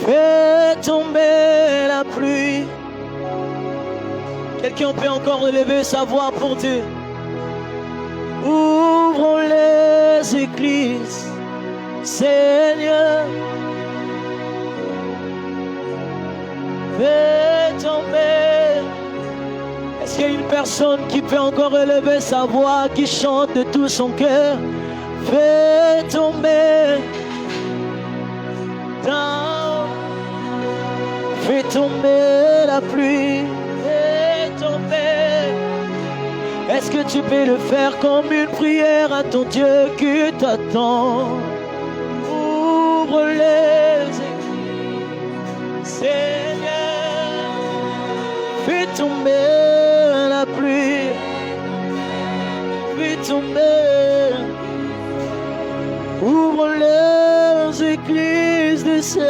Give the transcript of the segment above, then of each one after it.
Fais tomber la pluie. Quelqu'un peut encore élever sa voix pour Dieu. Ouvre les églises, Seigneur. Fais tomber. Est-ce qu'il y a une personne qui peut encore élever sa voix, qui chante de tout son cœur? Fais tomber. Fais tomber la pluie. Fais tomber. Est-ce que tu peux le faire comme une prière à ton Dieu qui t'attend? Ouvre les églises, Seigneur. Fais tomber la pluie. Fais tomber. Ouvre les églises des cieux.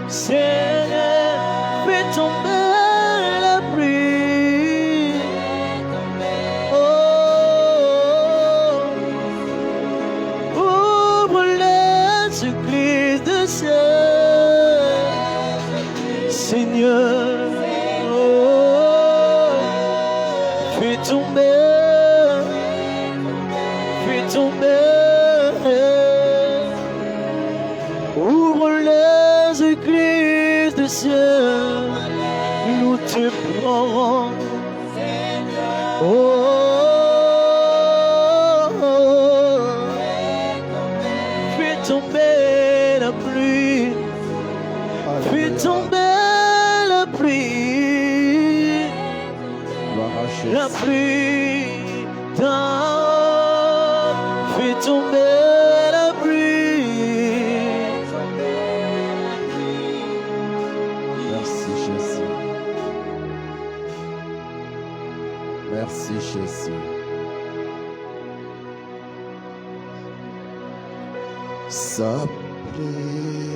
Seigneur, fais tomber la pluie. Oh, ouvre les églises des cieux. Seigneur, oh, fais tomber. Ouvre les églises des cieux, nous te prendrons. Oh, oh, oh. Fais tomber la pluie, fais tomber la pluie, la pluie fais tomber la pluie. Merci Jésus. Merci Jésus. Sa présence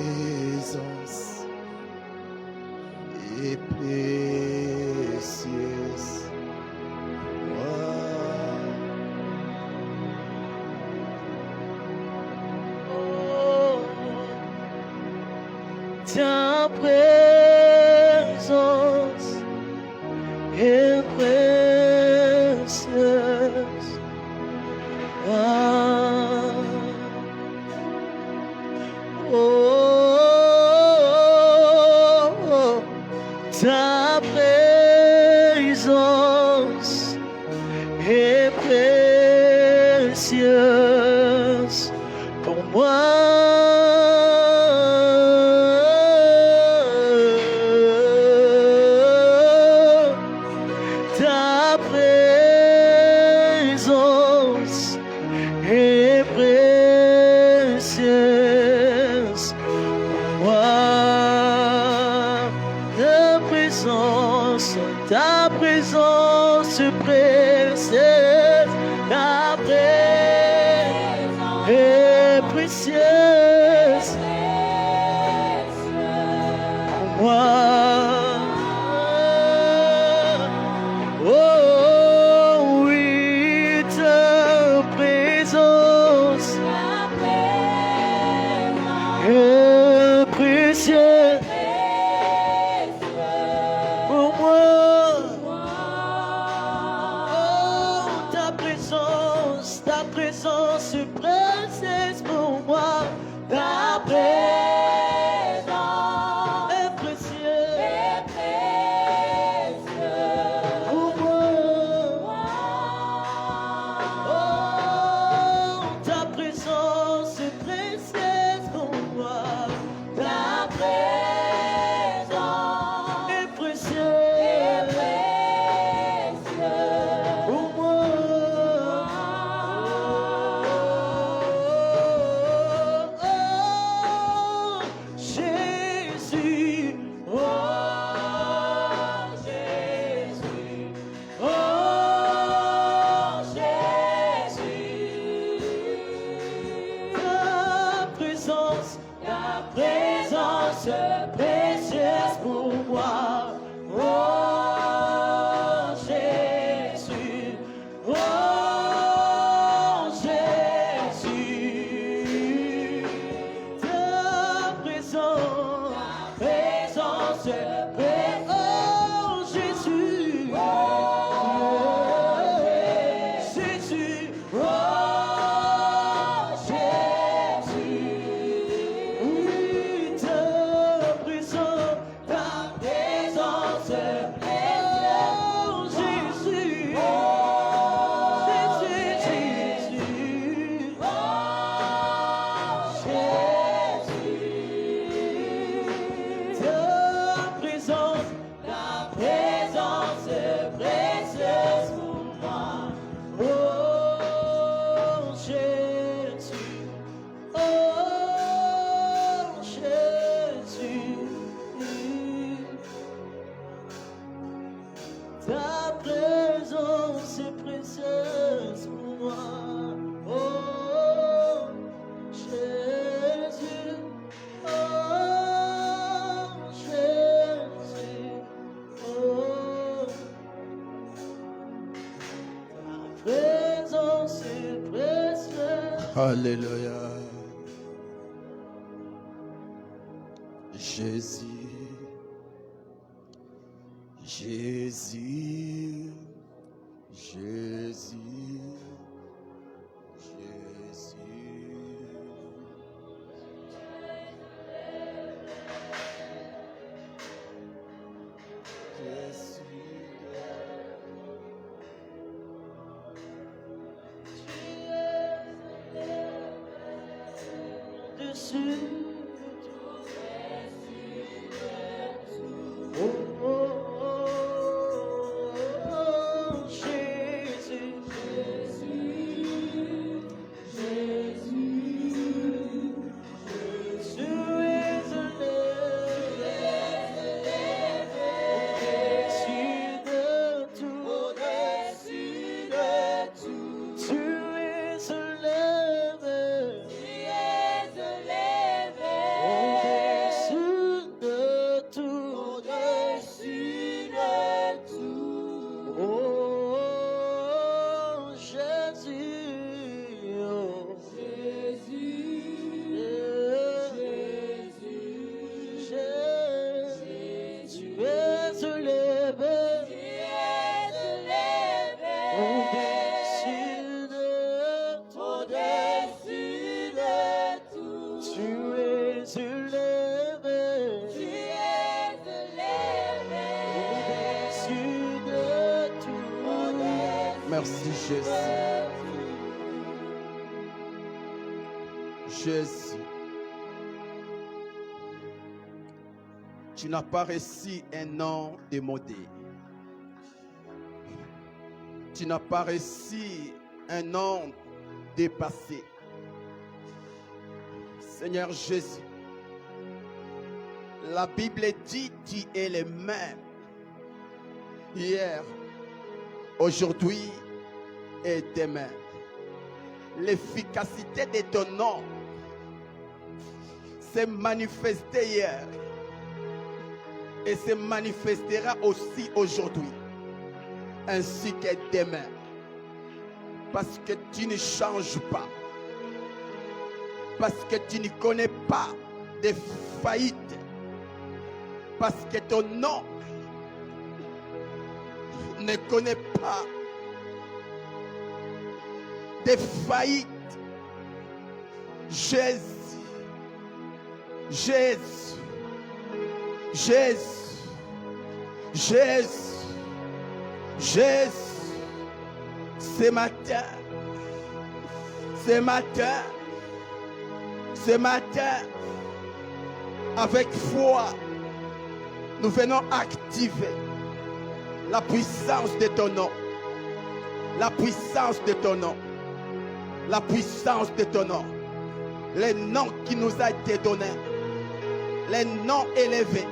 est précieuse. Ta présence est précieuse. Oh, ta présence est précieuse pour moi. Ta présence précieuse, ta présence est précieuse pour moi. Oh oui, ta présence est précieuse. Ta présence est précieuse pour moi. Ta présence est précieuse pour moi. Oh, ta présence est précieuse pour moi. Ta présence est précieuse pour moi. Précieuse pour moi, oh Jésus, oh Jésus, Alléluia. Jésus. Jésus. Jésus. Merci Jésus. Jésus. Tu n'as pas reçu un nom démodé. Tu n'as pas reçu un nom dépassé. Seigneur Jésus, la Bible dit tu es le même hier, aujourd'hui et demain. L'efficacité de ton nom s'est manifestée hier et se manifestera aussi aujourd'hui ainsi que demain, parce que tu ne changes pas, parce que tu ne connais pas de faillite, parce que ton nom ne connaît pas de faillite. Jésus, Jésus, Jésus, Jésus, Jésus, ce matin, avec foi, nous venons activer la puissance de ton nom, la puissance de ton nom, la puissance de ton nom, le nom qui nous a été donné, le nom élevé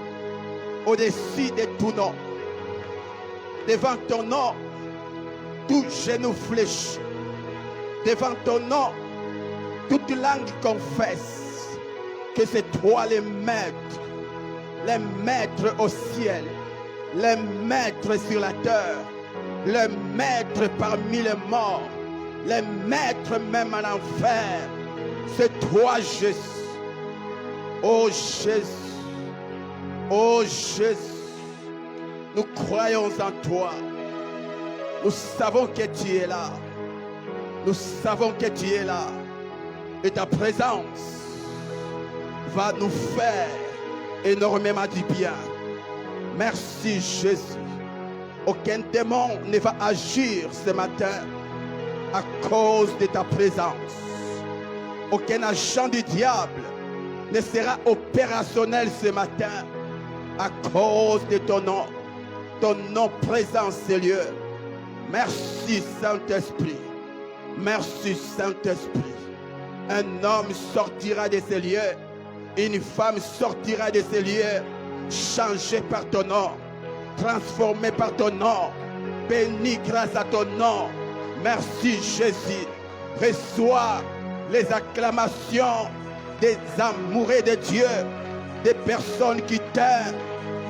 au-dessus de tout nom. Devant ton nom, tout genou fléchit. Devant ton nom, toute langue confesse que c'est toi le maître au ciel, le maître sur la terre, le maître parmi les morts, le maître même en enfer. C'est toi Jésus. Oh Jésus, oh Jésus, nous croyons en toi. Nous savons que tu es là. Nous savons que tu es là. Et ta présence va nous faire énormément du bien. Merci Jésus. Aucun démon ne va agir ce matin à cause de ta présence. Aucun agent du diable ne sera opérationnel ce matin à cause de ton nom. Ton nom présent en ces lieux. Merci Saint-Esprit. Merci Saint-Esprit. Un homme sortira de ces lieux. Une femme sortira de ces lieux. Changé par ton nom. Transformé par ton nom. Béni grâce à ton nom. Merci Jésus. Reçois les acclamations des amoureux de Dieu. Des personnes qui t'aiment.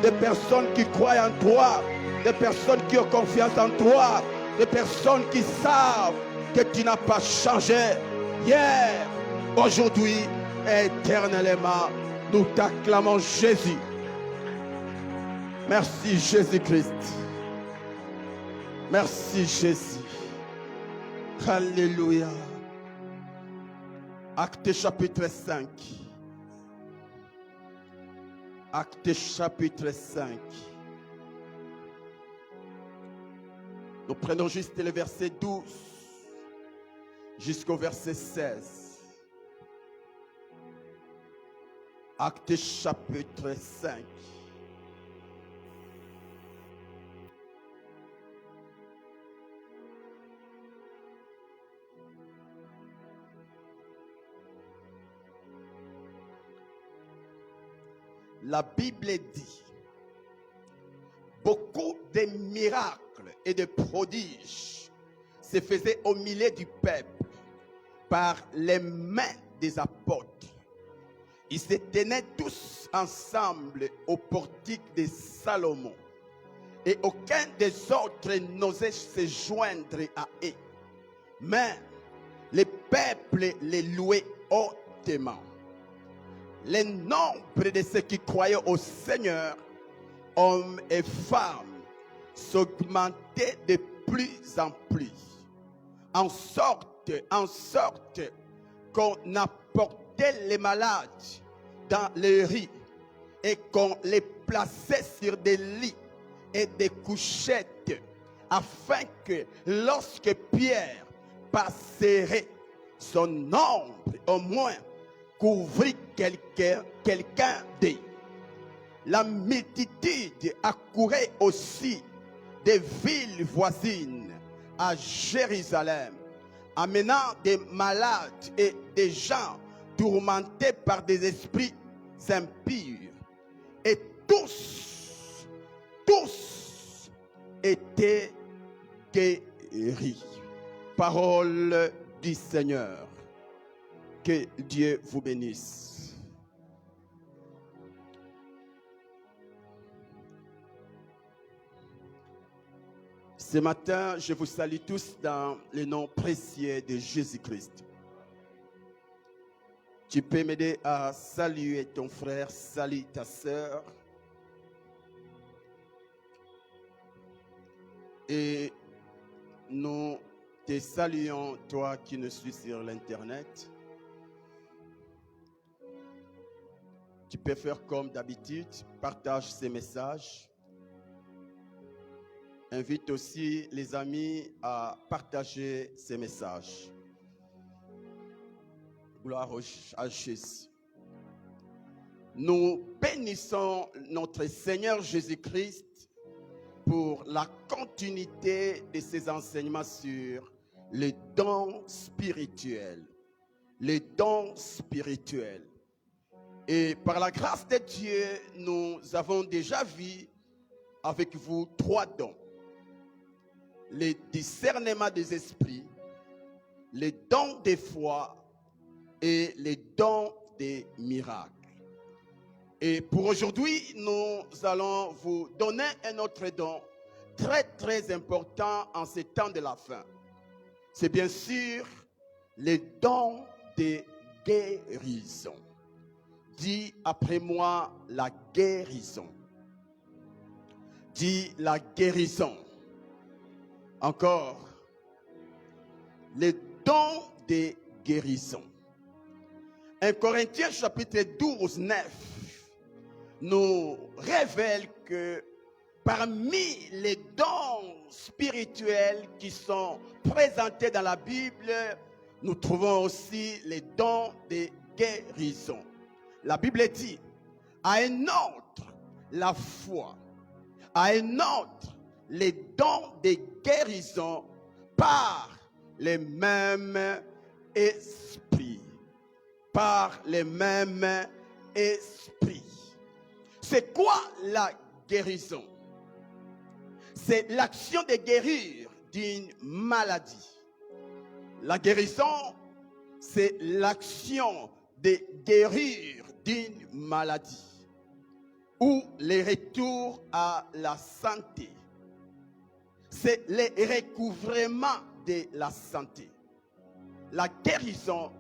Des personnes qui croient en toi. Des personnes qui ont confiance en toi. Des personnes qui savent que tu n'as pas changé. hier, aujourd'hui, éternellement. Nous t'acclamons Jésus. Merci Jésus-Christ. Merci Jésus. Alléluia. Actes chapitre 5. Actes chapitre 5. Nous prenons juste le verset 12 jusqu'au verset 16. Actes chapitre 5. La Bible dit, beaucoup de miracles et de prodiges se faisaient au milieu du peuple par les mains des apôtres. Ils se tenaient tous ensemble au portique de Salomon, et aucun des autres n'osait se joindre à eux. Mais le peuple les louait hautement. Le nombre de ceux qui croyaient au Seigneur, hommes et femmes, s'augmentait de plus en plus, en sorte qu'on apportait les malades dans les rues et qu'on les plaçait sur des lits et des couchettes, afin que lorsque Pierre passerait, son ombre au moins couvrit quelqu'un d'eux. La multitude accourait aussi des villes voisines à Jérusalem, amenant des malades et des gens tourmentés par des esprits impurs. Et tous étaient guéris. Parole du Seigneur. Que Dieu vous bénisse. Ce matin, je vous salue tous dans le nom précieux de Jésus-Christ. Tu peux m'aider à saluer ton frère, saluer ta sœur. Et nous te saluons, toi qui nous suis sur l'Internet. Tu peux faire comme d'habitude, partage ces messages. Invite aussi les amis à partager ces messages. Gloire à Jésus. Nous bénissons notre Seigneur Jésus-Christ pour la continuité de ses enseignements sur les dons spirituels. Les dons spirituels. Et par la grâce de Dieu, nous avons déjà vu avec vous 3 dons. Le discernement des esprits, les dons de foi et les dons des miracles. Et pour aujourd'hui, nous allons vous donner un autre don très très important en ces temps de la fin. C'est bien sûr les dons de guérison. Dis après moi la guérison. Dis la guérison. Encore. Les dons de guérison. 1 Corinthiens chapitre 12, 9 nous révèle que parmi les dons spirituels qui sont présentés dans la Bible, nous trouvons aussi les dons de guérison. La Bible dit, à un autre, la foi, à un autre, les dons de guérison par les mêmes esprits. Par les mêmes esprits. C'est quoi la guérison? C'est l'action de guérir d'une maladie. La guérison, c'est l'action de guérir d'une maladie ou le retour à la santé. C'est le recouvrement de la santé. la guérison,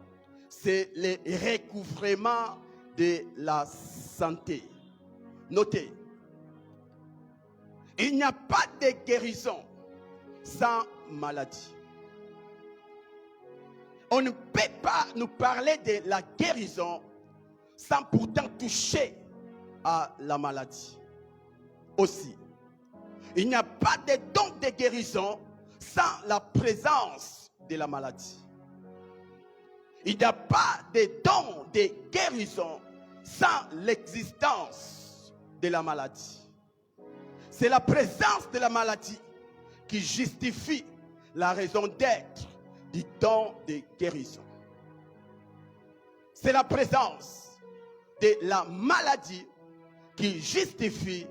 c'est le recouvrement de la santé. Notez, il n'y a pas de guérison sans maladie. On ne peut pas nous parler de la guérison sans pourtant toucher à la maladie. Aussi, il n'y a pas de don de guérison sans la présence de la maladie. Il n'y a pas de don de guérison sans l'existence de la maladie. C'est la présence de la maladie qui justifie la raison d'être du don de guérison. C'est la présence de la maladie qui justifie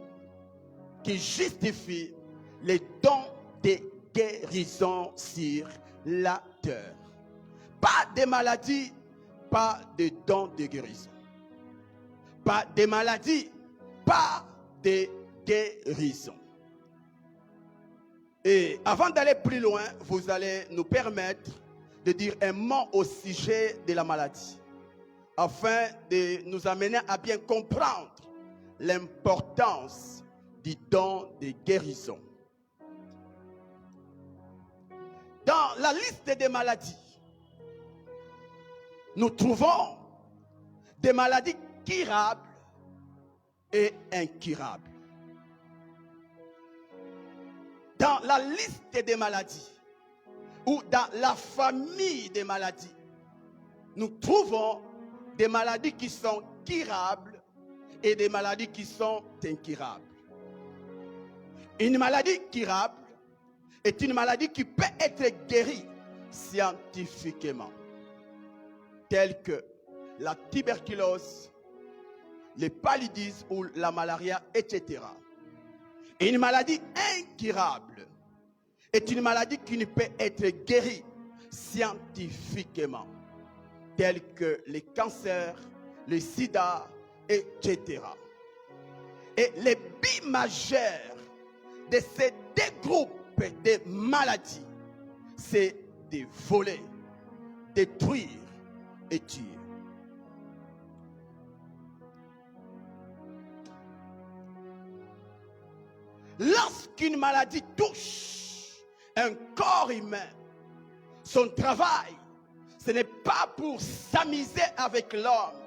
les dons de guérison sur la terre. Pas de maladie, pas de dons de guérison. Pas de maladie, pas de guérison. Et avant d'aller plus loin, vous allez nous permettre de dire un mot au sujet de la maladie, afin de nous amener à bien comprendre l'importance du don de guérison. Dans la liste des maladies, nous trouvons des maladies curables et incurables. Dans la liste des maladies, ou dans la famille des maladies, nous trouvons des maladies qui sont curables et des maladies qui sont incurables. Une maladie curable est une maladie qui peut être guérie scientifiquement, telle que la tuberculose, le paludisme ou la malaria, etc. Et une maladie incurable est une maladie qui ne peut être guérie scientifiquement, telle que les cancers, le sida, etc. Et les buts majeurs de ces deux groupes de maladies, c'est de voler, détruire et tuer. Lorsqu'une maladie touche un corps humain, son travail, ce n'est pas pour s'amuser avec l'homme,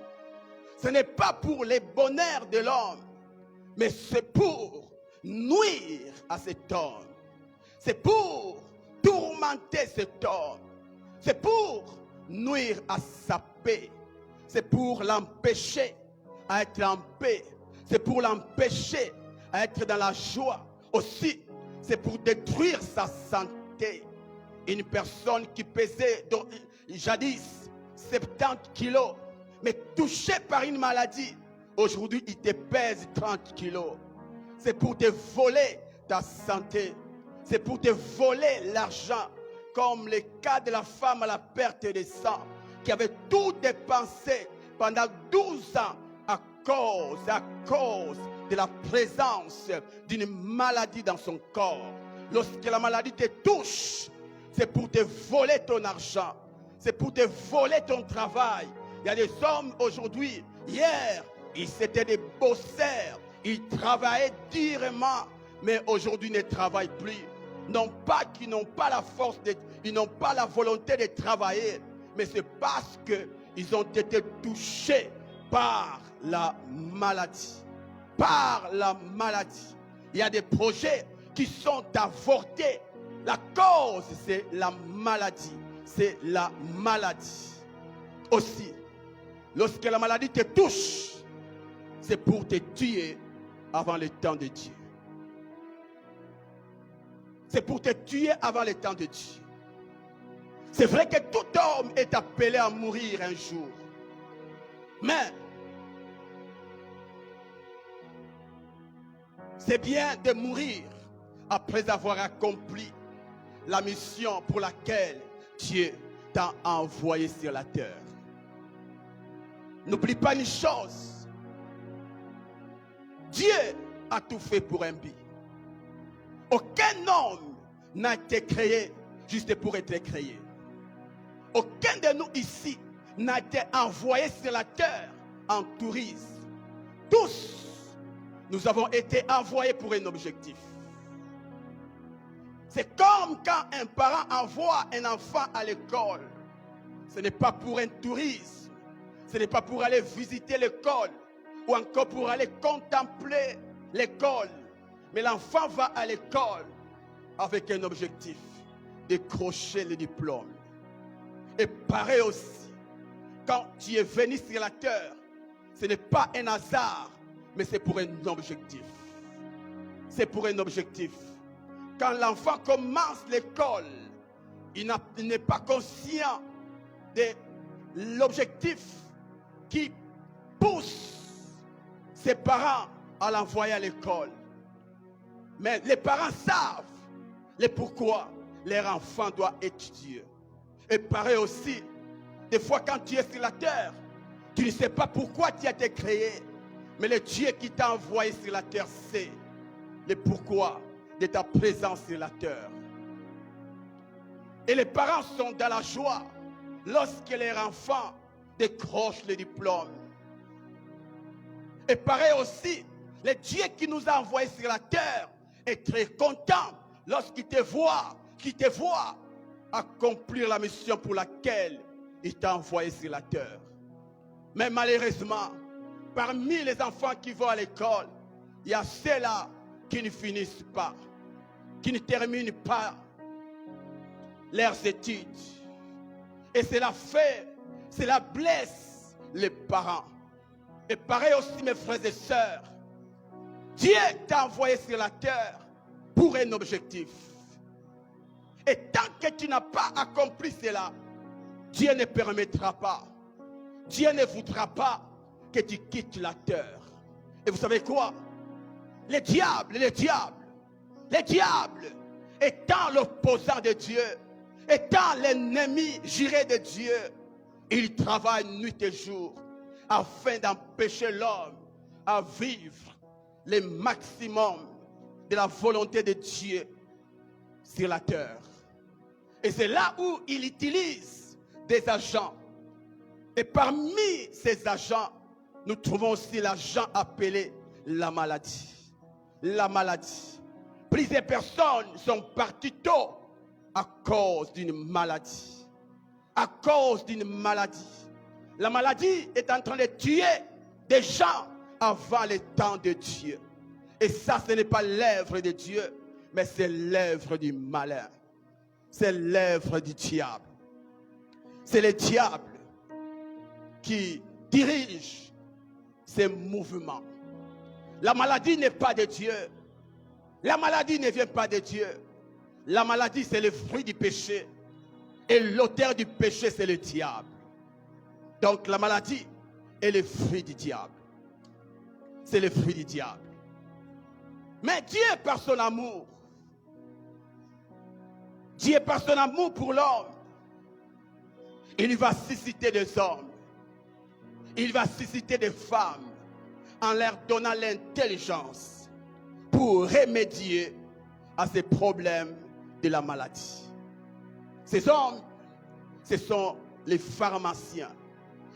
ce n'est pas pour le bonheur de l'homme, mais c'est pour nuire à cet homme, c'est pour tourmenter cet homme, c'est pour nuire à sa paix, c'est pour l'empêcher à être en paix, c'est pour l'empêcher à être dans la joie. Aussi, c'est pour détruire sa santé. Une personne qui pesait jadis 70 kilos, mais touchée par une maladie, aujourd'hui il te pèse 30 kilos. C'est pour te voler ta santé. C'est pour te voler l'argent, comme le cas de la femme à la perte de sang, qui avait tout dépensé pendant 12 ans à cause de la présence d'une maladie dans son corps. Lorsque la maladie te touche, c'est pour te voler ton argent, c'est pour te voler ton travail. Il y a des hommes aujourd'hui, hier, c'était des bosseurs, ils travaillaient durement, mais aujourd'hui ne travaillent plus. Non pas qu'ils n'ont pas la force, ils n'ont pas la volonté de travailler, mais c'est parce qu'ils ont été touchés par la maladie. Par la maladie. Il y a des projets qui sont avortés. La cause, c'est la maladie. C'est la maladie. Aussi, lorsque la maladie te touche, c'est pour te tuer avant le temps de Dieu. C'est pour te tuer avant le temps de Dieu. C'est vrai que tout homme est appelé à mourir un jour. Mais c'est bien de mourir après avoir accompli la mission pour laquelle Dieu t'a envoyé sur la terre. N'oublie pas une chose. Dieu a tout fait pour un but. Aucun homme n'a été créé juste pour être créé. Aucun de nous ici n'a été envoyé sur la terre en tourisme. Tous, nous avons été envoyés pour un objectif. C'est comme quand un parent envoie un enfant à l'école. Ce n'est pas pour un tourisme. Ce n'est pas pour aller visiter l'école ou encore pour aller contempler l'école. Mais l'enfant va à l'école avec un objectif, décrocher le diplôme. Et pareil aussi, quand tu es venu sur la terre, ce n'est pas un hasard, mais c'est pour un objectif. C'est pour un objectif. Quand l'enfant commence l'école, il n'est pas conscient de l'objectif qui pousse ses parents à l'envoyer à l'école. Mais les parents savent le pourquoi leur enfant doit étudier. Et pareil aussi, des fois quand tu es sur la terre, tu ne sais pas pourquoi tu as été créé. Mais le Dieu qui t'a envoyé sur la terre sait le pourquoi de ta présence sur la terre. Et les parents sont dans la joie lorsque leurs enfants décrochent le diplôme. Et pareil aussi, le Dieu qui nous a envoyés sur la terre est très content lorsqu'il te voit, accomplir la mission pour laquelle il t'a envoyé sur la terre. Mais malheureusement, parmi les enfants qui vont à l'école, il y a ceux-là qui ne finissent pas, qui ne terminent pas leurs études. Et cela blesse les parents. Et pareil aussi, mes frères et sœurs, Dieu t'a envoyé sur la terre pour un objectif. Et tant que tu n'as pas accompli cela, Dieu ne permettra pas, Dieu ne voudra pas que tu quittes la terre. Et vous savez quoi? Le diable étant l'opposant de Dieu, étant l'ennemi juré de Dieu, il travaille nuit et jour afin d'empêcher l'homme à vivre le maximum de la volonté de Dieu sur la terre. Et c'est là où il utilise des agents. Et parmi ces agents, nous trouvons aussi l'agent appelé la maladie. La maladie. Plusieurs personnes sont parties tôt à cause d'une maladie. À cause d'une maladie. La maladie est en train de tuer des gens avant le temps de Dieu. Et ça, ce n'est pas l'œuvre de Dieu, mais c'est l'œuvre du malin. C'est l'œuvre du diable. C'est le diable qui dirige ces mouvements. La maladie n'est pas de Dieu. La maladie ne vient pas de Dieu. La maladie, c'est le fruit du péché. Et l'auteur du péché, c'est le diable. Donc la maladie est le fruit du diable. C'est le fruit du diable. Mais Dieu, par son amour, Dieu, par son amour pour l'homme, il va susciter des hommes. Il va susciter des femmes en leur donnant l'intelligence pour remédier à ces problèmes de la maladie. Ces hommes, ce sont les pharmaciens.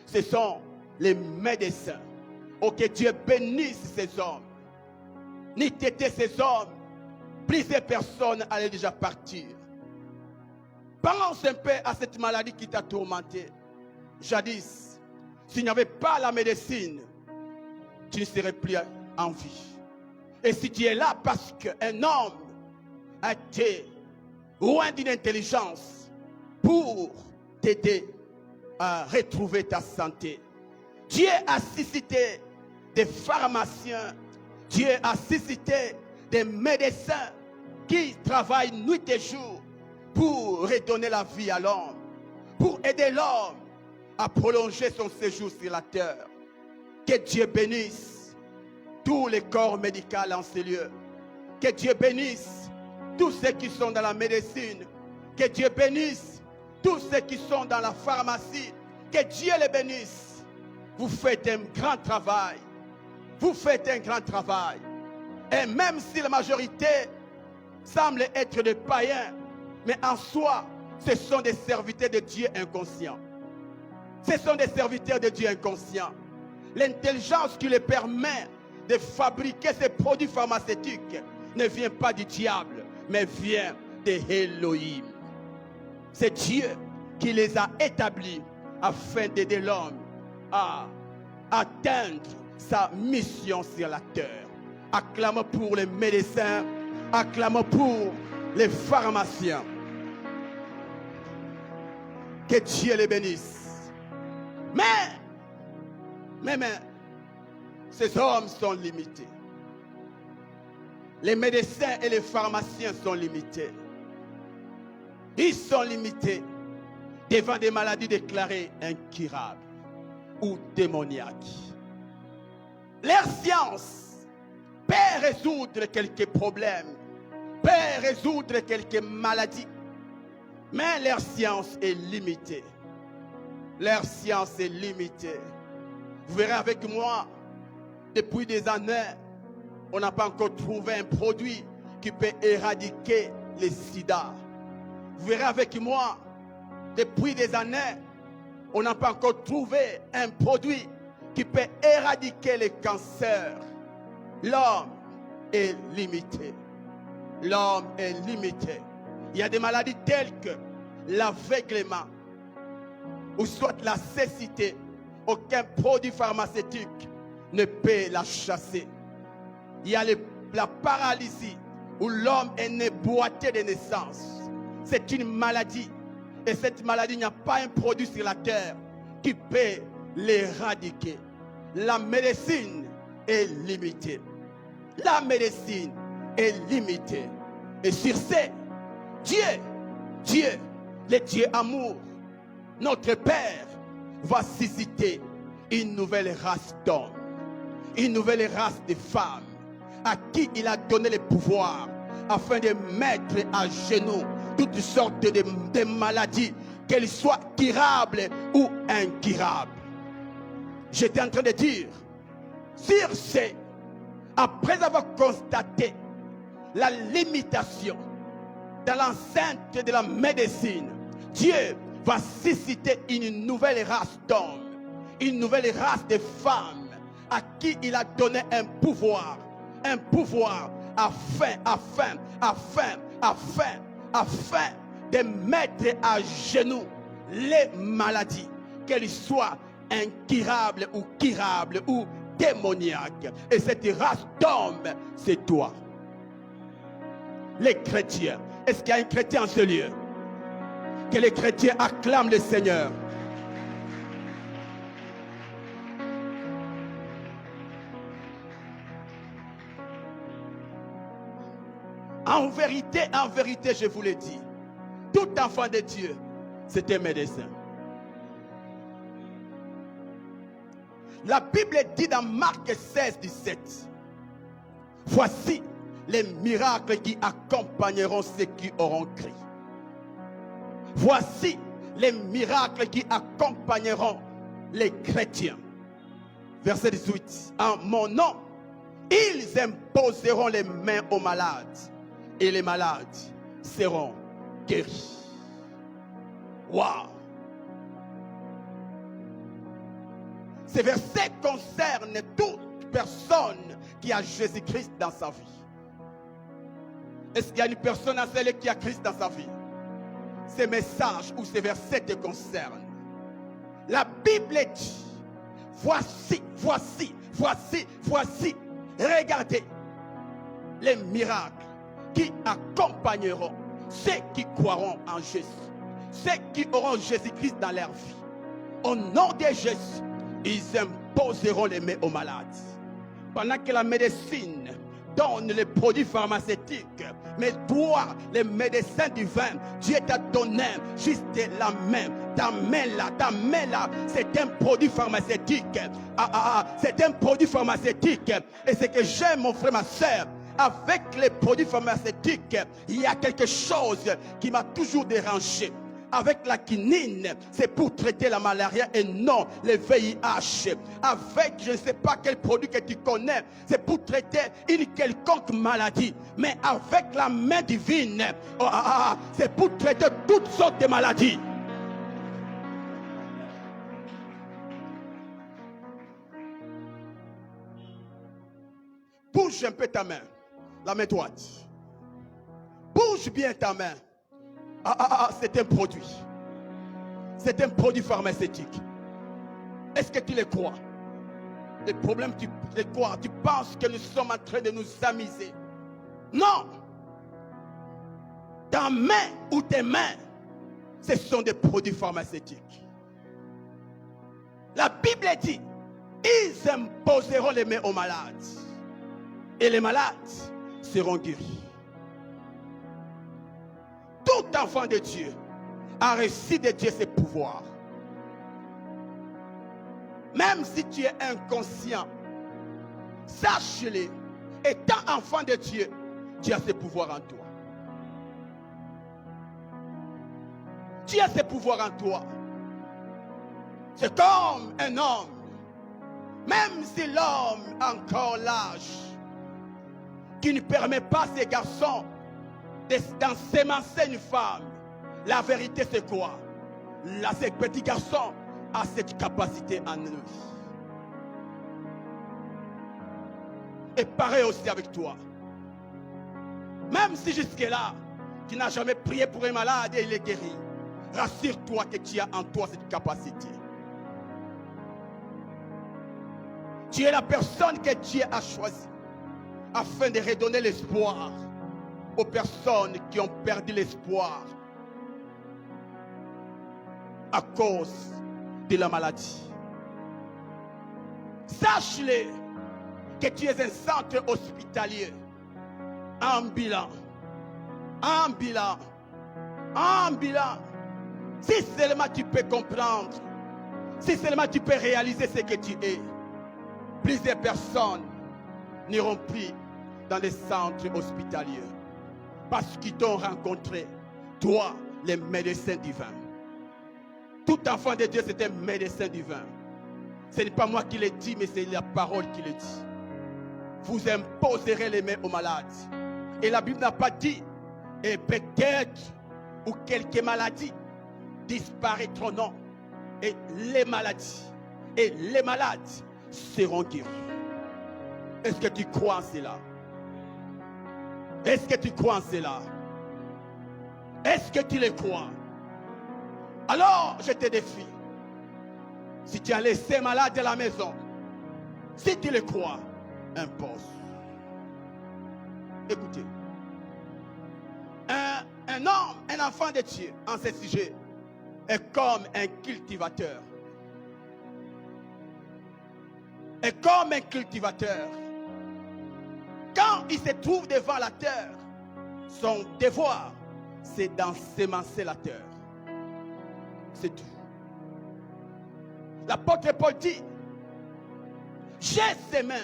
Ce sont les médecins. Oh, que Dieu bénisse ces hommes. Ni t'étais ces hommes, plusieurs personnes allaient déjà partir. Pense un peu à cette maladie qui t'a tourmenté. Jadis, s'il n'y avait pas la médecine, tu ne serais plus en vie. Et si tu es là parce qu'un homme a été loin d'une intelligence pour t'aider à retrouver ta santé, Dieu a suscité des pharmaciens, Dieu a suscité des médecins qui travaillent nuit et jour pour redonner la vie à l'homme, pour aider l'homme à prolonger son séjour sur la terre. Que Dieu bénisse tous les corps médicaux en ces lieux. Que Dieu bénisse tous ceux qui sont dans la médecine. Que Dieu bénisse tous ceux qui sont dans la pharmacie. Que Dieu les bénisse. Vous faites un grand travail. Vous faites un grand travail. Et même si la majorité semble être des païens, mais en soi, ce sont des serviteurs de Dieu inconscients. Ce sont des serviteurs de Dieu inconscients. L'intelligence qui les permet de fabriquer ces produits pharmaceutiques ne vient pas du diable, mais vient de Elohim. C'est Dieu qui les a établis afin d'aider l'homme à atteindre sa mission sur la terre. Acclamons pour les médecins, acclamons pour les pharmaciens. Que Dieu les bénisse. Mais, ces hommes sont limités. Les médecins et les pharmaciens sont limités. Ils sont limités devant des maladies déclarées incurables ou démoniaques. Leur science peut résoudre quelques problèmes, peut résoudre quelques maladies, mais leur science est limitée. Leur science est limitée. Vous verrez avec moi, depuis des années, on n'a pas encore trouvé un produit qui peut éradiquer le sida. Vous verrez avec moi, depuis des années, on n'a pas encore trouvé un produit qui peut éradiquer le cancer. L'homme est limité. L'homme est limité. Il y a des maladies telles que l'aveuglement ou soit la cécité. Aucun produit pharmaceutique ne peut la chasser. Il y a la paralysie où l'homme est né boiteux de naissance. C'est une maladie. Et cette maladie, il n'y a pas un produit sur la terre qui peut l'éradiquer. La médecine est limitée. La médecine est limitée. Et sur ce, Dieu, le Dieu amour, notre Père, va susciter une nouvelle race d'hommes, une nouvelle race de femmes à qui il a donné le pouvoir afin de mettre à genoux toutes sortes de maladies, qu'elles soient curables ou incurables. J'étais en train de dire, sur ce, après avoir constaté la limitation dans l'enceinte de la médecine, Dieu va susciter une nouvelle race d'hommes, une nouvelle race de femmes à qui il a donné un pouvoir afin de mettre à genoux les maladies, qu'elles soient incurables ou curables ou démoniaques. Et cette race d'hommes, c'est toi. Les chrétiens. Est-ce qu'il y a un chrétien en ce lieu? Que les chrétiens acclament le Seigneur. En vérité, je vous le dis, tout enfant de Dieu, c'est un médecin. La Bible dit dans Marc 16, 17, voici les miracles qui accompagneront ceux qui auront cru. Voici les miracles qui accompagneront les chrétiens. Verset 18. En mon nom, ils imposeront les mains aux malades et les malades seront guéris. Waouh! Ce verset concerne toute personne qui a Jésus-Christ dans sa vie. Est-ce qu'il y a une personne à celle qui a Christ dans sa vie? Ces messages ou ces versets te concernent. La Bible dit, voici, regardez les miracles qui accompagneront ceux qui croiront en Jésus, ceux qui auront Jésus-Christ dans leur vie. Au nom de Jésus, ils imposeront les mains aux malades. Pendant que la médecine donne les produits pharmaceutiques, mais toi, les médecins divins, Dieu t'a donné juste la main. Ta main là, c'est un produit pharmaceutique. C'est un produit pharmaceutique. Et c'est que j'aime, mon frère, ma soeur, avec les produits pharmaceutiques, il y a quelque chose qui m'a toujours dérangé. Avec la quinine, c'est pour traiter la malaria et non le VIH. Avec je ne sais pas quel produit que tu connais, c'est pour traiter une quelconque maladie. Mais avec la main divine, c'est pour traiter toutes sortes de maladies. Bouge un peu ta main, la main droite. Bouge bien ta main. C'est un produit. C'est un produit pharmaceutique. Est-ce que tu le crois? Le problème, tu le crois. Tu penses que nous sommes en train de nous amuser. Non. Ta main ou tes mains, ce sont des produits pharmaceutiques. La Bible dit, ils imposeront les mains aux malades. Et les malades seront guéris. Tout enfant de Dieu a reçu de Dieu ses pouvoirs. Même si tu es inconscient, sache-le, étant enfant de Dieu, tu as ses pouvoirs en toi. Tu as ses pouvoirs en toi. C'est comme un homme. Même si l'homme a encore l'âge qui ne permet pas à ses garçons d'ensemencer une femme. La vérité c'est quoi? Là, ces petits garçons ont cette capacité en eux. Et pareil aussi avec toi. Même si jusque-là, tu n'as jamais prié pour un malade et il est guéri, rassure-toi que tu as en toi cette capacité. Tu es la personne que Dieu a choisie afin de redonner l'espoir aux personnes qui ont perdu l'espoir à cause de la maladie. Sache-le que tu es un centre hospitalier ambulant. Ambulant. Ambulant. Si seulement tu peux comprendre, si seulement tu peux réaliser ce que tu es, plusieurs personnes n'iront plus dans les centres hospitaliers. Parce qu'ils t'ont rencontré, toi, les médecins divins. Tout enfant de Dieu, c'est un médecin divin. Ce n'est pas moi qui le dis, mais c'est la parole qui le dit. Vous imposerez les mains aux malades. Et la Bible n'a pas dit, et peut-être, ou quelques maladies disparaîtront, non. Et les maladies, et les malades seront guéris. Est-ce que tu crois en cela? Est-ce que tu crois en cela? Est-ce que tu le crois? Alors, je te défie. Si tu as laissé malade à la maison, si tu le crois, impose. Écoutez. Un homme, un enfant de Dieu, en ce sujet, est comme un cultivateur. Est comme un cultivateur. Quand il se trouve devant la terre, son devoir, c'est d'ensemencer la terre. C'est tout. L'apôtre Paul dit, j'ai semé,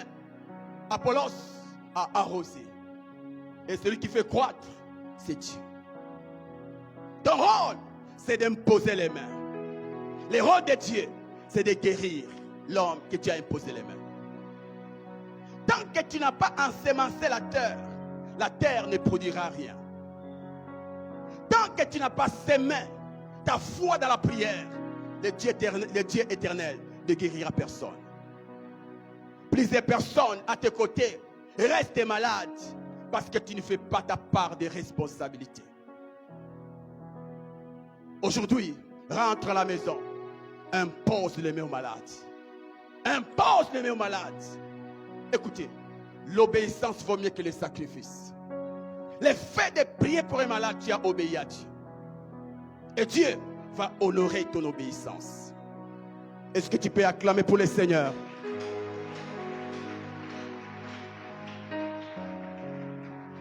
Apollos a arrosé. Et celui qui fait croître, c'est Dieu. Ton rôle, c'est d'imposer les mains. Le rôle de Dieu, c'est de guérir l'homme que tu as imposé les mains. Tant que tu n'as pas ensemencé la terre ne produira rien. Tant que tu n'as pas semé ta foi dans la prière, le Dieu éternel ne guérira personne. Plusieurs personnes à tes côtés restent malades parce que tu ne fais pas ta part de responsabilité. Aujourd'hui, rentre à la maison, impose les mains aux malades. Impose les mains aux malades. Écoutez, l'obéissance vaut mieux que le sacrifice. Le fait de prier pour un malade, tu as obéi à Dieu. Et Dieu va honorer ton obéissance. Est-ce que tu peux acclamer pour le Seigneur?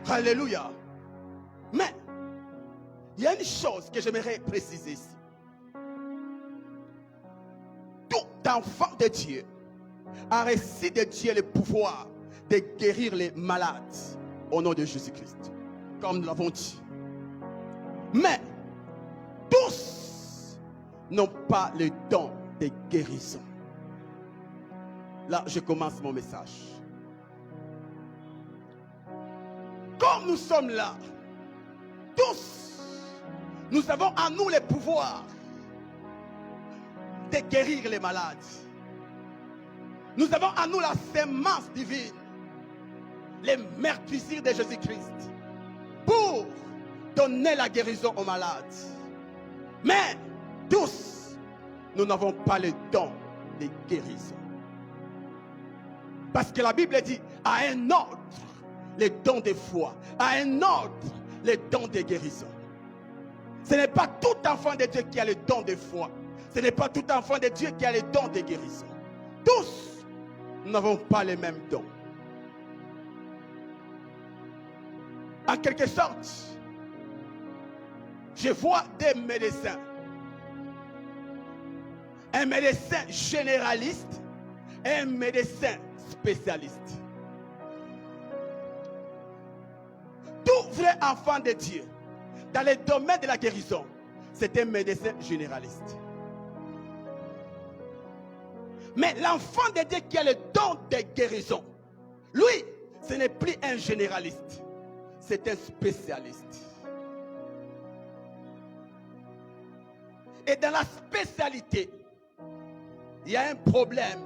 Alléluia. Mais, il y a une chose que j'aimerais préciser ici. Tout enfant de Dieu a reçu de Dieu le pouvoir de guérir les malades au nom de Jésus-Christ, comme nous l'avons dit. Mais tous n'ont pas le don de guérison. Là, je commence mon message. Comme nous sommes là, tous, nous avons en nous le pouvoir de guérir les malades. Nous avons en nous la sémence divine, les meurtrissures de Jésus-Christ, pour donner la guérison aux malades. Mais tous, nous n'avons pas le don de guérison. Parce que la Bible dit à un autre les dons de foi, à un autre les dons de guérison. Ce n'est pas tout enfant de Dieu qui a le don de foi. Ce n'est pas tout enfant de Dieu qui a le don de guérison. Tous, nous n'avons pas les mêmes dons. En quelque sorte, je vois des médecins. Un médecin généraliste et un médecin spécialiste. Tout vrai enfant de Dieu, dans le domaine de la guérison, c'est un médecin généraliste. Mais l'enfant de Dieu qui a le don de guérison, lui, ce n'est plus un généraliste, c'est un spécialiste. Et dans la spécialité, il y a un problème.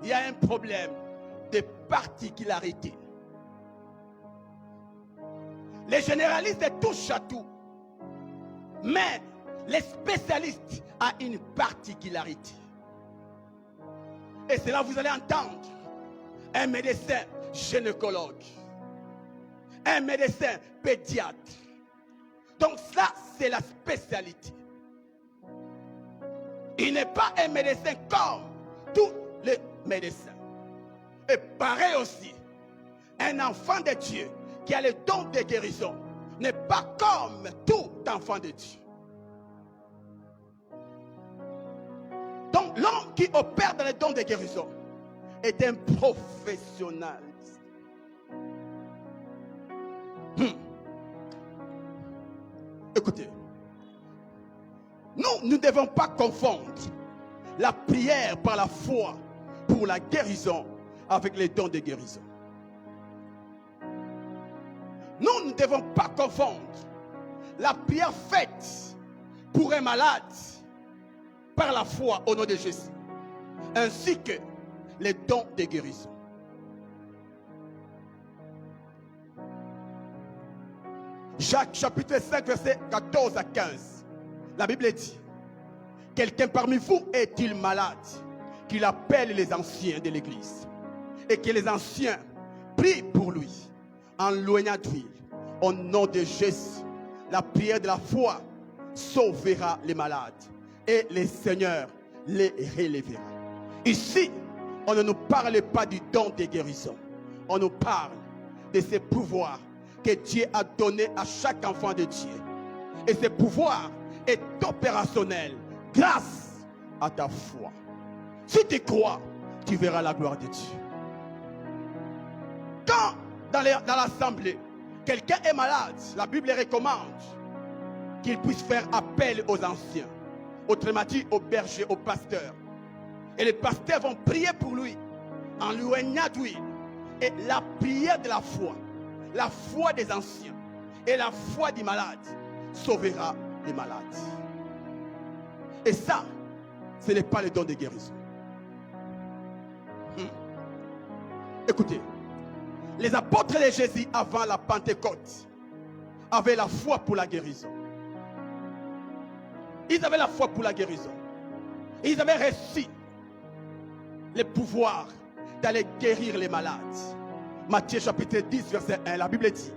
Il y a un problème de particularité. Les généralistes touchent à tout. Mais les spécialistes ont une particularité. Et c'est là que vous allez entendre un médecin gynécologue, un médecin pédiatre. Donc ça, c'est la spécialité. Il n'est pas un médecin comme tous les médecins. Et pareil aussi, un enfant de Dieu qui a le don de guérison n'est pas comme tout enfant de Dieu. Donc l'homme qui opère dans le don de guérison est un professionnel. Écoutez, nous ne devons pas confondre la prière par la foi pour la guérison avec les dons de guérison. Nous ne devons pas confondre la prière faite pour un malade par la foi au nom de Jésus, ainsi que les dons de guérison. Jacques chapitre 5 verset 14 à 15. La Bible dit: quelqu'un parmi vous est-il malade, qu'il appelle les anciens de l'église et que les anciens prient pour lui en loignant d'huile. Au nom de Jésus, la prière de la foi sauvera les malades et le Seigneur les relèvera. Ici, on ne nous parle pas du don de guérison. On nous parle de ce pouvoir que Dieu a donné à chaque enfant de Dieu. Et ce pouvoir est opérationnel grâce à ta foi. Si tu crois, tu verras la gloire de Dieu. Quand dans l'assemblée, quelqu'un est malade, la Bible recommande qu'il puisse faire appel aux anciens, autrement dit aux bergers, aux pasteurs. Et les pasteurs vont prier pour lui en loignant d'huile. Et la prière de la foi des anciens et la foi des malades sauvera les malades. Et ça, ce n'est pas le don de guérison. Écoutez, les apôtres de Jésus avant la Pentecôte avaient la foi pour la guérison. Ils avaient la foi pour la guérison. Ils avaient reçu le pouvoir d'aller guérir les malades. Matthieu chapitre 10 verset 1, la Bible dit: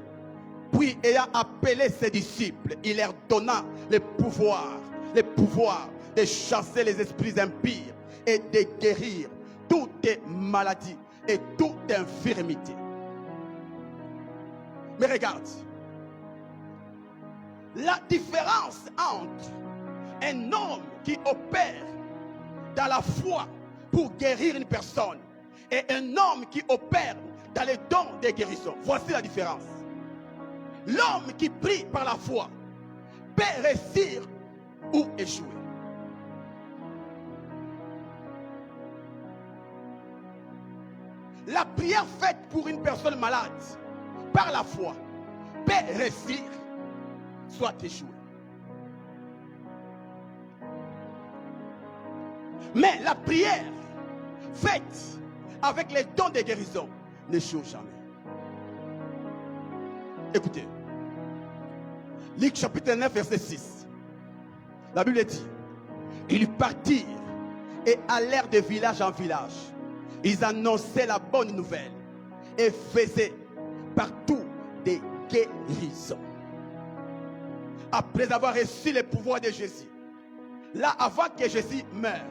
puis ayant appelé ses disciples, il leur donna le pouvoir de chasser les esprits impurs et de guérir toutes maladies et toute infirmité. Mais regarde, la différence entre un homme qui opère dans la foi pour guérir une personne et un homme qui opère dans les dons de guérison, voici la différence. L'homme qui prie par la foi peut réussir ou échouer. la prière faite pour une personne malade par la foi peut réussir, soit échouer. Mais la prière faite avec les dons de guérison n'échoue jamais. Écoutez, Luc chapitre 9 verset 6. La Bible dit, ils partirent et allèrent de village en village. Ils annonçaient la bonne nouvelle et faisaient partout des guérisons. Après avoir reçu le pouvoir de Jésus, là avant que Jésus meure,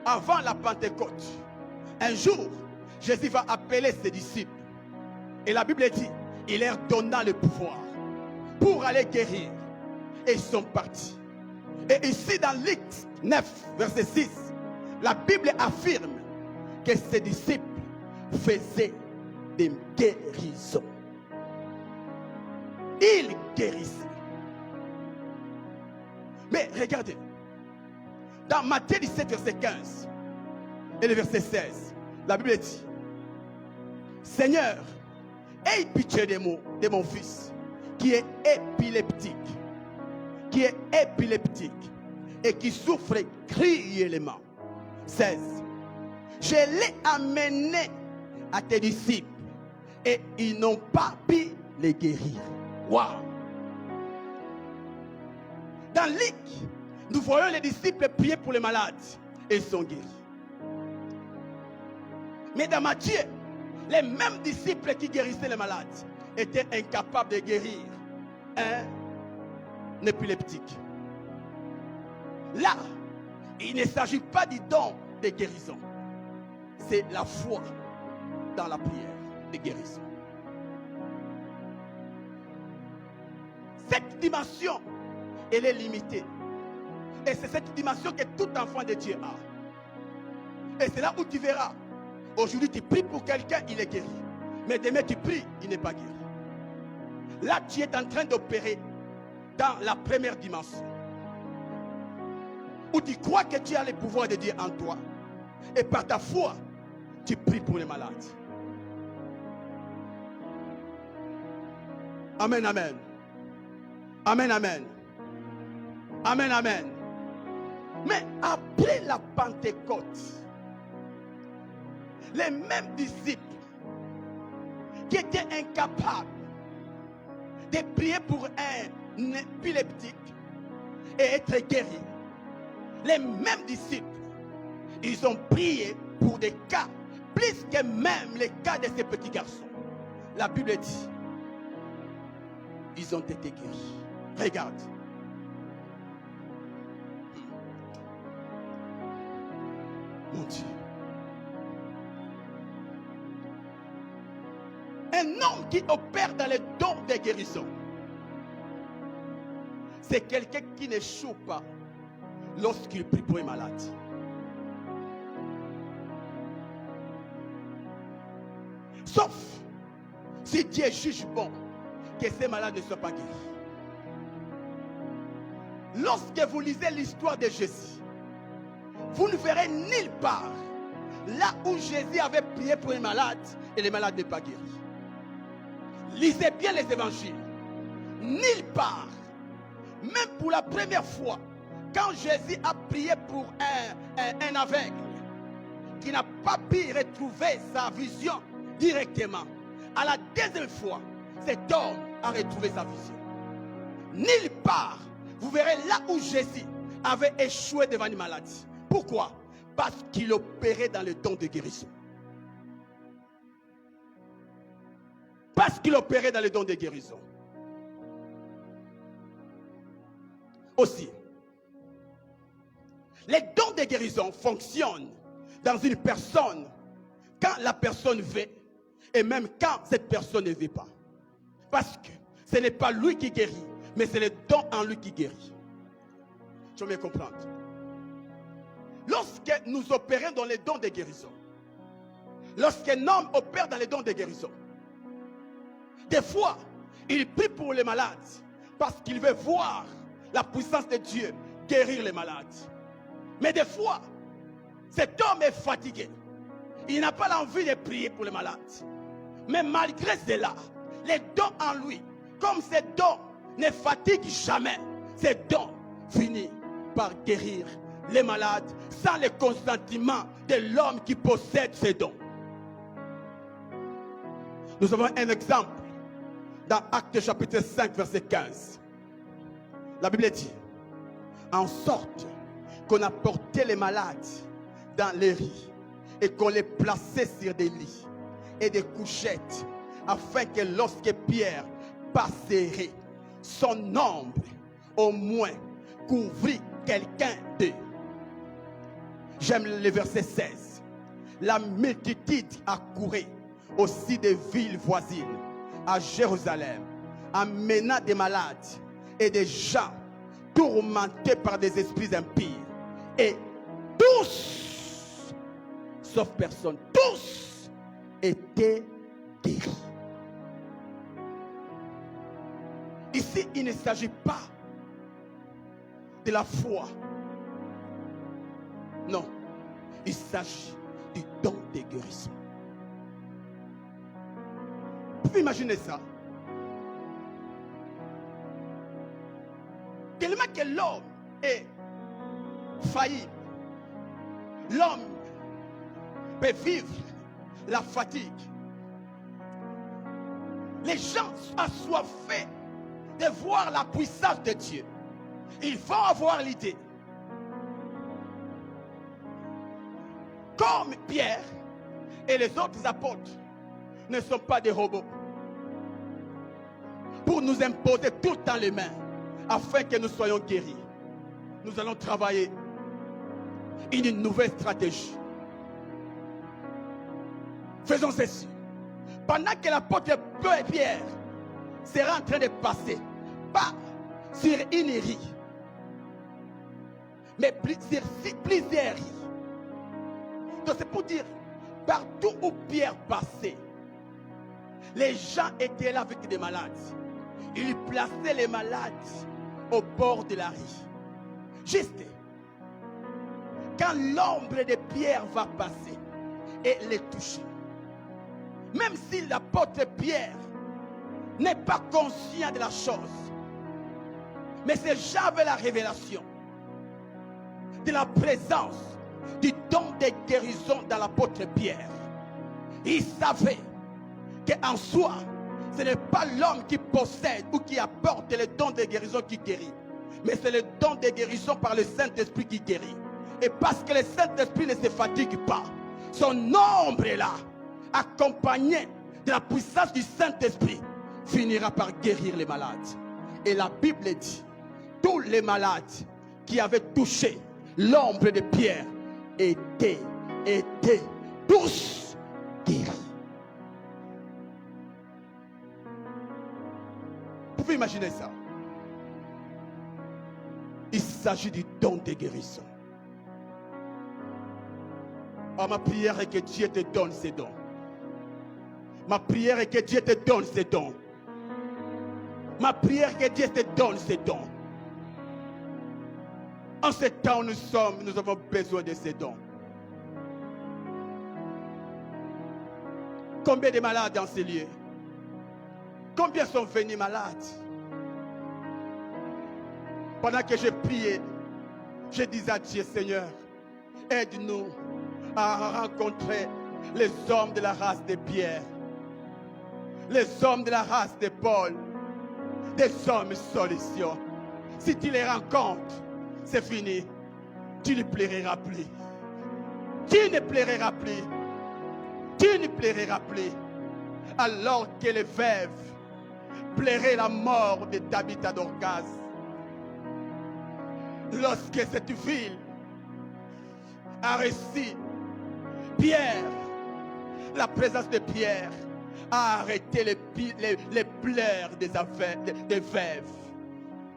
avant la Pentecôte, un jour, Jésus va appeler ses disciples. Et la Bible dit, il leur donna le pouvoir pour aller guérir. Et ils sont partis. Et ici dans Luc 9, verset 6, la Bible affirme que ses disciples faisaient des guérisons. Ils guérissaient. Mais regardez, dans Matthieu 17, verset 15 et le verset 16, la Bible dit, Seigneur, aie pitié de mon fils qui est épileptique, et qui souffre cruellement. 16. Je l'ai amené à tes disciples et ils n'ont pas pu les guérir. Waouh! Dans Luc, nous voyons les disciples prier pour les malades et ils sont guéris. Mais dans Matthieu, les mêmes disciples qui guérissaient les malades étaient incapables de guérir un épileptique. Là, il ne s'agit pas du don de guérison. C'est la foi dans la prière de guérison. Cette dimension, elle est limitée. Et c'est cette dimension que tout enfant de Dieu a. Et c'est là où tu verras. Aujourd'hui, tu pries pour quelqu'un, il est guéri. Mais demain, tu pries, il n'est pas guéri. Là, tu es en train d'opérer dans la première dimension. Où tu crois que tu as le pouvoir de Dieu en toi. Et par ta foi, tu pries pour les malades. Amen, amen. Amen, amen. Amen, amen. Mais après la Pentecôte, les mêmes disciples qui étaient incapables de prier pour un épileptique et être guéris, les mêmes disciples, ils ont prié pour des cas, plus que même les cas de ces petits garçons. La Bible dit, ils ont été guéris. Regarde. Mon Dieu. Un homme qui opère dans les dons de guérison, c'est quelqu'un qui n'échoue pas lorsqu'il prie pour un malade. Sauf si Dieu juge bon que ces malades ne soient pas guéris. Lorsque vous lisez l'histoire de Jésus, vous ne verrez nulle part là où Jésus avait prié pour un malade et le malade n'est pas guéri. Lisez bien les évangiles. Nulle part, même pour la première fois, quand Jésus a prié pour un aveugle qui n'a pas pu retrouver sa vision directement, à la deuxième fois, cet homme a retrouvé sa vision. Nulle part, vous verrez là où Jésus avait échoué devant une maladie. Pourquoi? Parce qu'il opérait dans le don de guérison. Parce qu'il opérait dans le don de guérison. Aussi, les dons de guérison fonctionnent dans une personne quand la personne veut et même quand cette personne ne veut pas. Parce que ce n'est pas lui qui guérit, mais c'est le don en lui qui guérit. Tu veux me comprendre? Lorsque nous opérons dans les dons de guérison, lorsqu'un homme opère dans les dons de guérison, des fois, il prie pour les malades parce qu'il veut voir la puissance de Dieu guérir les malades. Mais des fois, cet homme est fatigué. Il n'a pas l'envie de prier pour les malades. Mais malgré cela, les dons en lui, comme ces dons ne fatiguent jamais, ces dons finissent par guérir les malades sans le consentement de l'homme qui possède ces dons. Nous avons un exemple dans Actes chapitre 5 verset 15. La Bible dit, en sorte qu'on a porté les malades dans les lits et qu'on les plaçait sur des lits et des couchettes, afin que lorsque Pierre passerait, son ombre au moins couvrit quelqu'un d'eux. J'aime le verset 16. La multitude accourait aussi des villes voisines à Jérusalem, amenant des malades et des gens tourmentés par des esprits impurs. Et tous, sauf personne, tous étaient guéris. Ici, il ne s'agit pas de la foi. Non, il s'agit du don de guérison. Vous pouvez imaginer ça? Tellement que l'homme est faillible, l'homme peut vivre la fatigue. Les gens sont assoiffés de voir la puissance de Dieu. Ils vont avoir l'idée, comme Pierre et les autres apôtres ne sont pas des robots, pour nous imposer tout le temps les mains afin que nous soyons guéris. Nous allons travailler une nouvelle stratégie. Faisons ceci. Pendant que l'apôtre Pierre sera en train de passer, pas sur une riz, mais sur plusieurs riz. Donc c'est pour dire, partout où Pierre passait, les gens étaient là avec des malades. Il plaçait les malades au bord de la riz. Juste quand l'ombre de Pierre va passer et les toucher, même si l'apôtre Pierre n'est pas conscient de la chose, mais ces gens avaient la révélation de la présence du don de guérison dans l'apôtre Pierre. Ils savaient qu'en soi, ce n'est pas l'homme qui possède ou qui apporte le don de guérison qui guérit, mais c'est le don de guérison par le Saint-Esprit qui guérit. Et parce que le Saint-Esprit ne se fatigue pas, son ombre est là, accompagné de la puissance du Saint-Esprit, finira par guérir les malades. Et la Bible dit, tous les malades qui avaient touché l'ombre de Pierre étaient tous guéris. Vous pouvez imaginer ça? Il s'agit du don de guérison. Oh, ma prière est que Dieu te donne ces dons. Ma prière est que Dieu te donne ces dons. Ma prière est que Dieu te donne ces dons. En ce temps où nous avons besoin de ces dons. Combien de malades dans ces lieux? Combien sont venus malades? Pendant que je priais, je disais à Dieu, Seigneur, aide-nous à rencontrer les hommes de la race de Pierre, les hommes de la race de Paul, des hommes solutions. Si tu les rencontres, c'est fini. Tu ne plairas plus. Tu ne plairas plus. Tu ne plairas plus. Alors que les veuves plairaient la mort de Tabitha Dorcas. Lorsque cette ville a reçu Pierre, la présence de Pierre a arrêté les pleurs des veuves.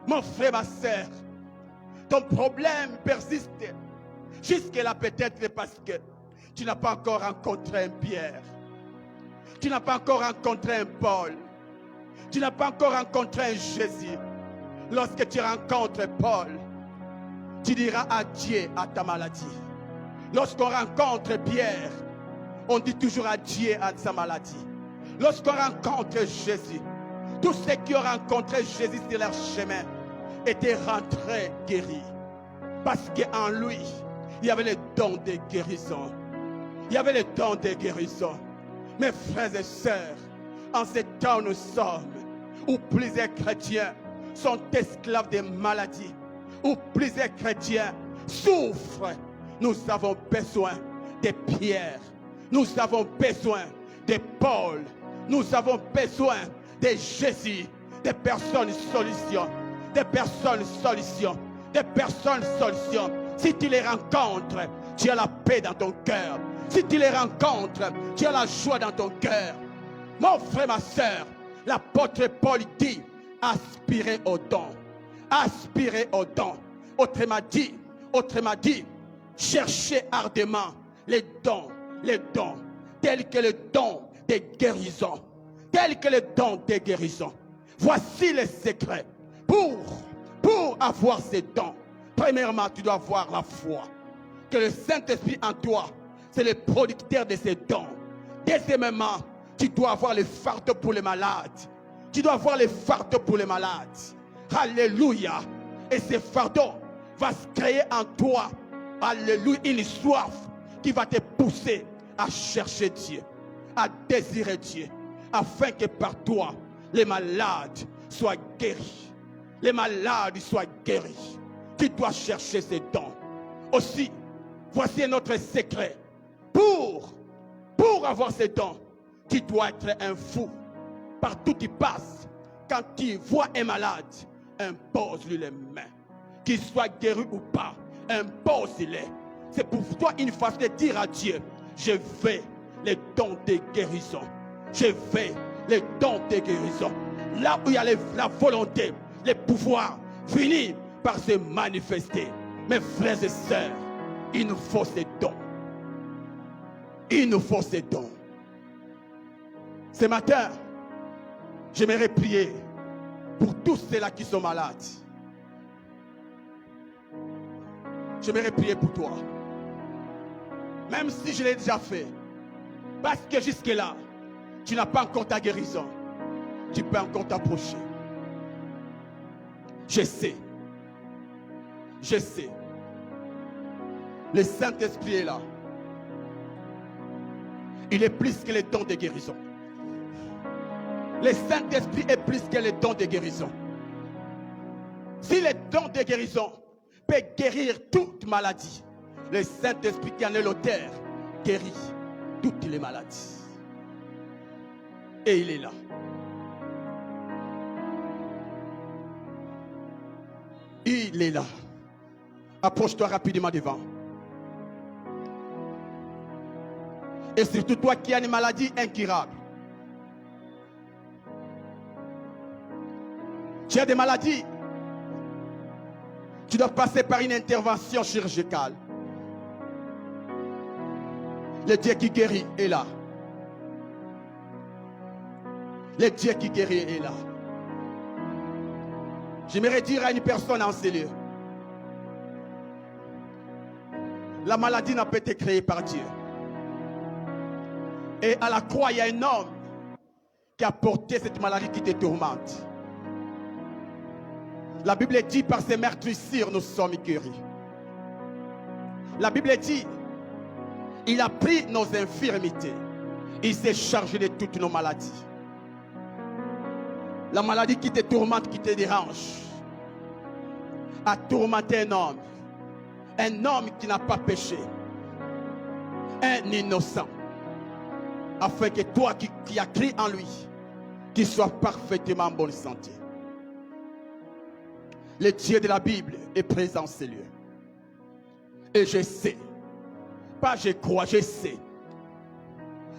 Mon frère, ma soeur, ton problème persiste jusque-là, peut-être parce que tu n'as pas encore rencontré un Pierre. Tu n'as pas encore rencontré un Paul. Tu n'as pas encore rencontré un Jésus. Lorsque tu rencontres Paul, tu diras adieu à ta maladie. Lorsqu'on rencontre Pierre, On dit toujours adieu à sa maladie. Lorsqu'on rencontre Jésus, tous ceux qui ont rencontré Jésus sur leur chemin étaient rentrés guéris. Parce qu'en lui, il y avait le don de guérison. Il y avait le don de guérison. Mes frères et sœurs, en ce temps où nous sommes, où plusieurs chrétiens sont esclaves des maladies, où plusieurs chrétiens souffrent, nous avons besoin de Pierre, nous avons besoin de Paul, nous avons besoin de Jésus, des personnes solutions, des personnes solutions, des personnes solutions. Si tu les rencontres, tu as la paix dans ton cœur. Si tu les rencontres, tu as la joie dans ton cœur. Mon frère, ma soeur, l'apôtre Paul dit, aspirez au don. Aspirez au don. Autrement dit, cherchez ardemment les dons, tels que le don des guérisons. Tels que le don des guérisons. Voici les secrets. Pour avoir ces dons, premièrement, tu dois avoir la foi. Que le Saint-Esprit en toi, c'est le producteur de ces dons. Deuxièmement, tu dois avoir le fardeau pour les malades. Tu dois avoir le fardeau pour les malades. Alléluia. Et ce fardeau va se créer en toi, alléluia, une soif qui va te pousser à chercher Dieu, à désirer Dieu, afin que par toi, les malades soient guéris. Les malades soient guéris. Tu dois chercher ces dons. Aussi, voici notre secret. Pour avoir ces dons, tu dois être un fou. Partout tu passes, quand tu vois un malade, impose-lui les mains. Qu'il soit guéri ou pas, impose-les. C'est pour toi une façon de dire à Dieu, je veux les dons de guérison. Je veux les dons de guérison. Là où il y a la volonté, le pouvoir finit par se manifester. Mes frères et sœurs, il nous faut ces dons. Il nous faut ces dons. Ce matin, j'aimerais prier pour tous ceux-là qui sont malades. J'aimerais prier pour toi. Même si je l'ai déjà fait. Parce que jusque-là, tu n'as pas encore ta guérison. Tu peux encore t'approcher. Je sais. Je sais. Le Saint-Esprit est là. Il est plus que les dons de guérison. Le Saint-Esprit est plus que les dons de guérison. Si les dons de guérison peuvent guérir toute maladie, le Saint-Esprit qui en est l'auteur guérit toutes les maladies. Et il est là. Il est là. Approche-toi rapidement devant. Et surtout toi qui as une maladie incurable. Tu as des maladies. Tu dois passer par une intervention chirurgicale. Le Dieu qui guérit est là. Le Dieu qui guérit est là. J'aimerais dire à une personne en ces lieux, la maladie n'a pas été créée par Dieu. Et à la croix, il y a un homme qui a porté cette maladie qui te tourmente. La Bible dit, par ses meurtrissures, nous sommes guéris. La Bible dit, il a pris nos infirmités. Il s'est chargé de toutes nos maladies. La maladie qui te tourmente, qui te dérange, a tourmenté un homme qui n'a pas péché, un innocent, afin que toi qui as cru en lui, qu'il soit parfaitement en bonne santé. Le Dieu de la Bible est présent en ces lieux. Et je sais, pas je crois, je sais,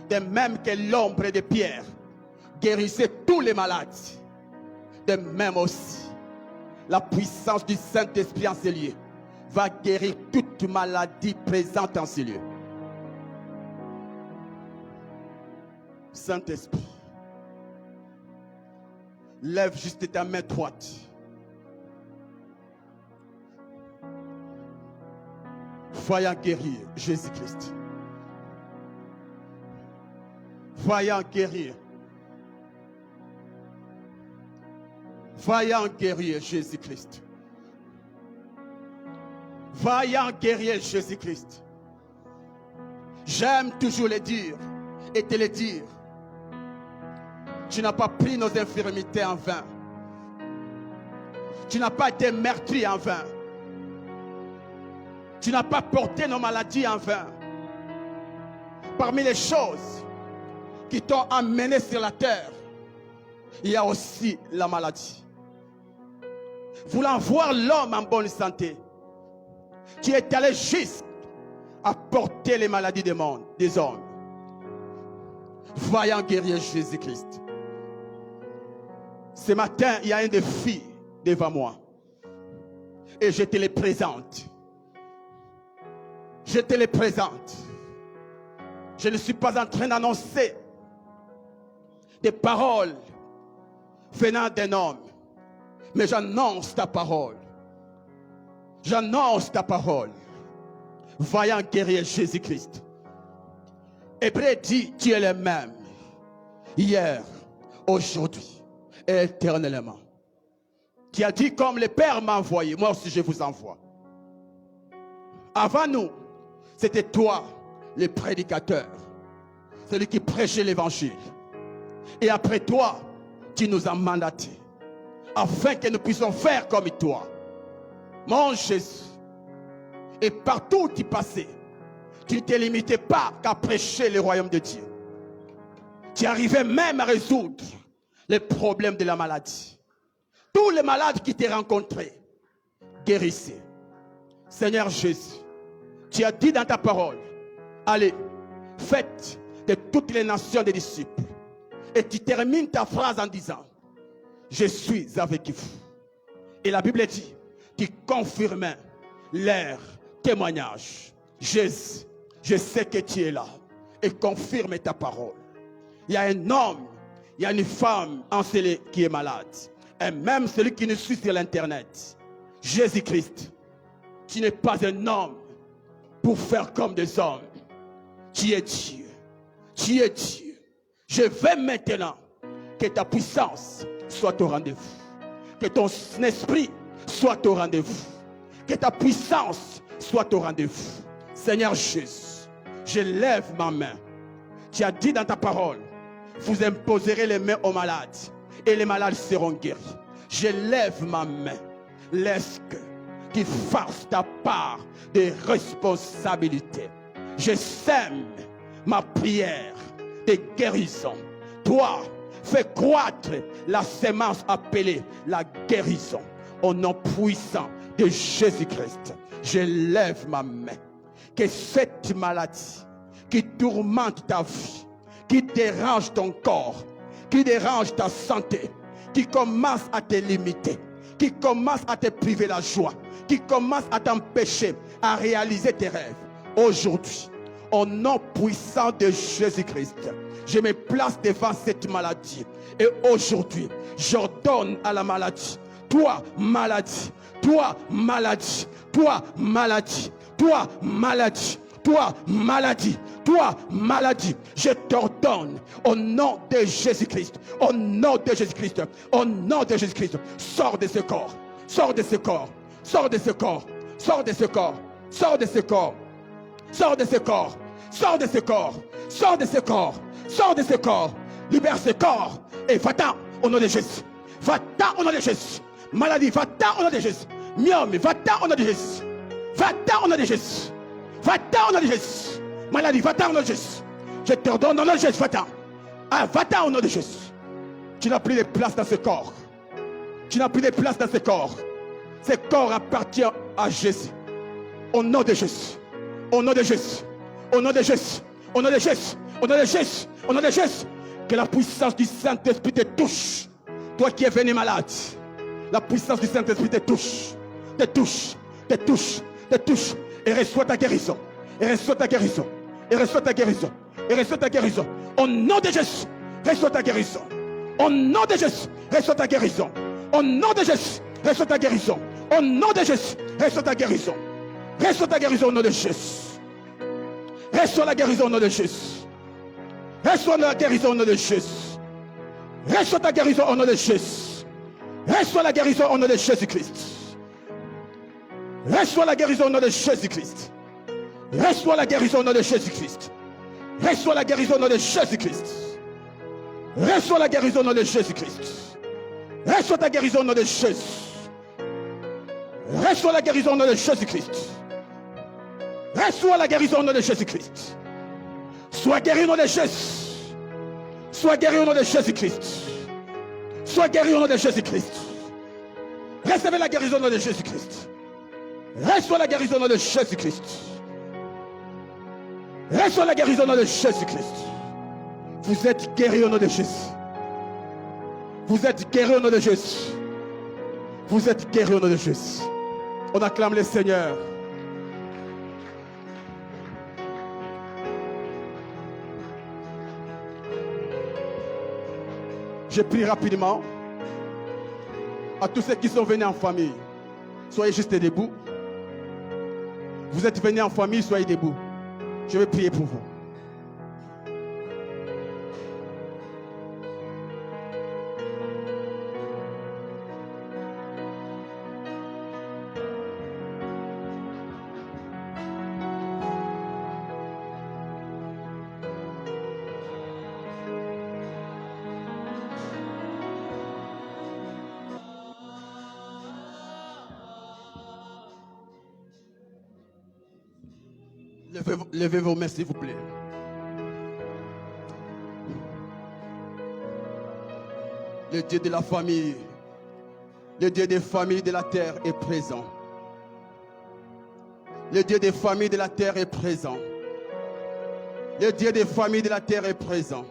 de même que l'ombre de Pierre guérissait tous les malades, de même aussi, la puissance du Saint-Esprit en ces lieux va guérir toute maladie présente en ces lieux. Saint-Esprit, lève juste ta main droite. Voyant guérir Jésus-Christ. Vaillant guerrier. Vaillant guerrier Jésus-Christ. Vaillant guerrier Jésus-Christ. J'aime toujours le dire et te le dire. Tu n'as pas pris nos infirmités en vain. Tu n'as pas été meurtri en vain. Tu n'as pas porté nos maladies en vain. Parmi les choses qui t'ont amené sur la terre, il y a aussi la maladie. Voulant voir l'homme en bonne santé, tu es allé jusqu'à porter les maladies des mondes, des hommes. Vaillant guerrier Jésus-Christ. Ce matin, il y a un défi devant moi. Et je te le présente. Je te le présente. Je ne suis pas en train d'annoncer des paroles venant d'un homme. Mais j'annonce ta parole. J'annonce ta parole. Vaillant guerrier Jésus-Christ. Hébreu dit, tu es le même. Hier, aujourd'hui et éternellement. Tu as dit, comme le Père m'a envoyé, moi aussi je vous envoie. Avant nous, c'était toi, le prédicateur, celui qui prêchait l'évangile. Et après toi, tu nous as mandatés, afin que nous puissions faire comme toi. Mon Jésus, et partout où tu passais, tu ne te limitais pas qu'à prêcher le royaume de Dieu. Tu arrivais même à résoudre les problèmes de la maladie. Tous les malades qui t'ont rencontrés, guérissez. Seigneur Jésus, tu as dit dans ta parole, allez, faites de toutes les nations des disciples. Et tu termines ta phrase en disant, je suis avec vous. Et la Bible dit, tu confirmes leur témoignage. Jésus, je sais que tu es là et confirme ta parole. Il y a un homme, il y a une femme encelée qui est malade. Et même celui qui nous suit sur l'internet. Jésus-Christ, tu n'es pas un homme pour faire comme des hommes. Tu es Dieu. Tu es Dieu. Je veux maintenant que ta puissance soit au rendez-vous. Que ton esprit soit au rendez-vous. Que ta puissance soit au rendez-vous. Seigneur Jésus, je lève ma main. Tu as dit dans ta parole, vous imposerez les mains aux malades et les malades seront guéris. Je lève ma main. Laisse que tu fasses ta part de responsabilité. Je sème ma prière de guérison. Toi, fais croître la semence appelée la guérison. Au nom puissant de Jésus-Christ, je lève ma main. Que cette maladie qui tourmente ta vie, qui dérange ton corps, qui dérange ta santé, qui commence à te limiter, qui commence à te priver la joie, qui commence à t'empêcher à réaliser tes rêves. Aujourd'hui, au nom puissant de Jésus-Christ, je me place devant cette maladie. Et aujourd'hui, j'ordonne à la maladie, toi maladie, toi maladie, toi maladie, toi maladie, toi maladie, toi maladie, je t'ordonne au nom de Jésus-Christ, au nom de Jésus-Christ, au nom de Jésus-Christ, sors de ce corps, sors de ce corps, sors de ce corps, sors de ce corps, sors de ce corps, sors de ce corps, sors de ce corps, sors de ce corps, sors de ce corps, libère ce corps et va-t'en au nom de Jésus, va-t'en au nom de Jésus, maladie, va-t'en au nom de Jésus, myome, va-t'en au nom de Jésus, va-t'en au nom de Jésus, va-t'en au nom de Jésus, maladie, va-t'en au nom de Jésus, je t'ordonne au nom de Jésus, va-t'en, ah, va-t'en au nom de Jésus. Tu n'as plus de place dans ce corps, tu n'as plus de place dans ce corps, ce corps appartient à Jésus, au nom de Jésus, au nom de Jésus, au nom de Jésus, au nom de Jésus, au nom de Jésus, au nom de Jésus, que la puissance du Saint-Esprit te touche, toi qui es venu malade, la puissance du Saint-Esprit te touche, te touche, te touche, te touche, et reçois ta guérison, et reçois ta guérison, et reçois ta guérison, et reçois ta guérison, au nom de Jésus, reçois ta guérison, au nom de Jésus, reçois ta guérison, au nom de Jésus, reçois ta guérison, au nom de Jésus, reçois ta guérison, reçois ta guérison au nom de Jésus, reçois la guérison au nom de Jésus, Reçois la guérison au nom de Jésus. Reçois ta guérison au nom de Jésus. Reçois la guérison au nom de Jésus-Christ. Reçois la guérison au nom de Jésus-Christ. Reçois la guérison au nom de Jésus-Christ. Reçois la guérison au nom de Jésus-Christ. Reçois la guérison au nom de Jésus-Christ. Reçois ta guérison au nom de Jésus. Reçois la guérison au nom de Jésus-Christ. Reçois la guérison au nom de Jésus-Christ. Sois guéri au nom de Jésus. Sois guéri au nom de Jésus-Christ. Sois guéri au nom de Jésus-Christ. Recevez la guérison au nom de Jésus-Christ. Reçois la guérison au nom de Jésus-Christ. Reçois la guérison au nom de Jésus-Christ. Vous êtes guéri au nom de Jésus. Vous êtes guéri au nom de Jésus. Vous êtes guéri au nom de Jésus. On acclame le Seigneur. Je prie rapidement à tous ceux qui sont venus en famille. Soyez juste debout. Vous êtes venus en famille, soyez debout. Je vais prier pour vous. Levez vos mains, s'il vous plaît. Le Dieu de la famille, le Dieu des familles de la terre est présent. Le Dieu des familles de la terre est présent. Le Dieu des familles de la terre est présent.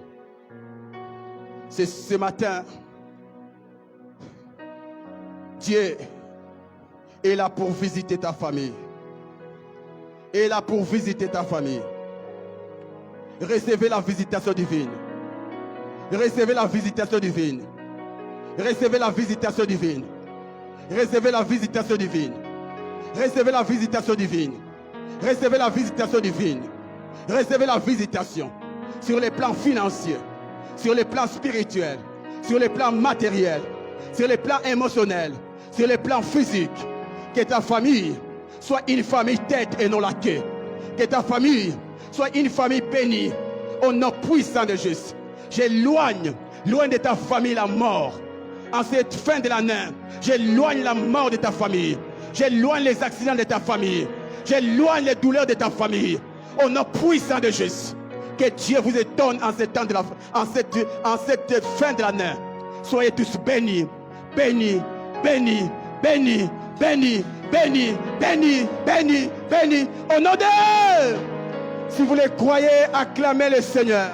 C'est ce matin, Dieu est là pour visiter ta famille. Et là pour visiter ta famille. Recevez la visitation divine. Recevez la visitation divine. Recevez la visitation divine. Recevez la visitation divine. Recevez la visitation divine. Recevez la visitation divine. Recevez la visitation sur les plans financiers, sur les plans spirituels, sur les plans matériels, sur les plans émotionnels, sur les plans physiques. Que ta famille soit une famille tête et non la queue. Que ta famille soit une famille bénie au nom puissant de Jésus. J'éloigne loin de ta famille la mort. En cette fin de l'année, j'éloigne la mort de ta famille. J'éloigne les accidents de ta famille. J'éloigne les douleurs de ta famille. Au nom puissant de Jésus. Que Dieu vous étonne en cette fin de l'année. Soyez tous bénis, bénis, bénis, bénis, bénis, bénis, bénis, bénis, bénis. Au nom de... Si vous les croyez, acclamez le Seigneur.